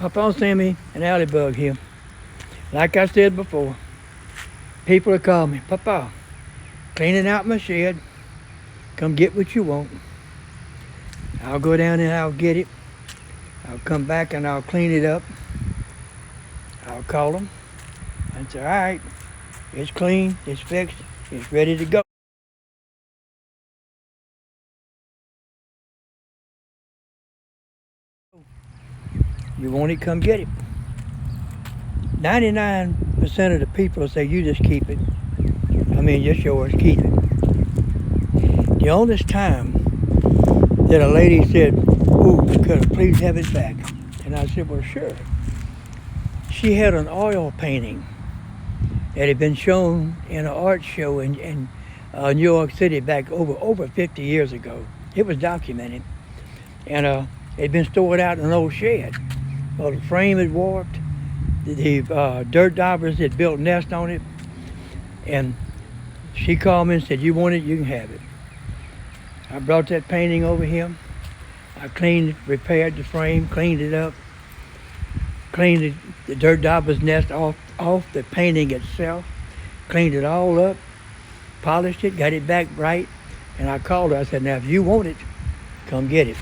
Pawpaw, Sammy, and Allybug here. Like I said before, people have called me, Pawpaw, cleaning out my shed. Come get what you want. I'll go down and I'll get it. I'll come back and I'll clean it up. I'll call them and say, all right, it's clean, it's fixed, it's ready to go. You want it, come get it. 99% of the people say, you just keep it. I mean, just yours, keep it. The only time that a lady said, ooh, could I please have it back? And I said, well, sure. She had an oil painting that had been shown in an art show in New York City back over 50 years ago. It was documented. And it had been stored out in an old shed. Well, the frame had warped. The dirt daubers had built nests on it. And she called me and said, you want it, you can have it. I brought that painting over here. I cleaned it, repaired the frame, cleaned it up, cleaned the dirt dauber's nest off the painting itself, cleaned it all up, polished it, got it back right, and I called her. I said, now if you want it, come get it.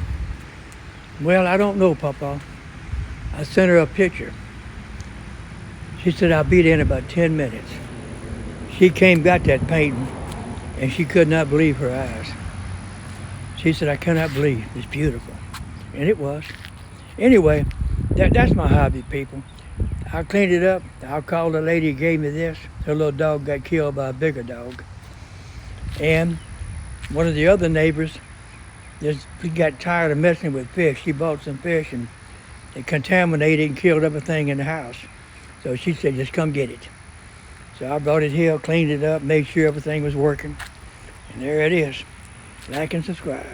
Well, I don't know, Pawpaw. I sent her a picture. She said, I'll be there in about 10 minutes. She came, got that painting, and she could not believe her eyes. She said, I cannot believe it's beautiful. And it was. Anyway, that's my hobby, people. I cleaned it up. I called the lady who gave me this. Her little dog got killed by a bigger dog. And one of the other neighbors just got tired of messing with fish. She bought some fish and it contaminated and killed everything in the house. So she said, just come get it. So I brought it here, cleaned it up, made sure everything was working. And there it is. Like and subscribe.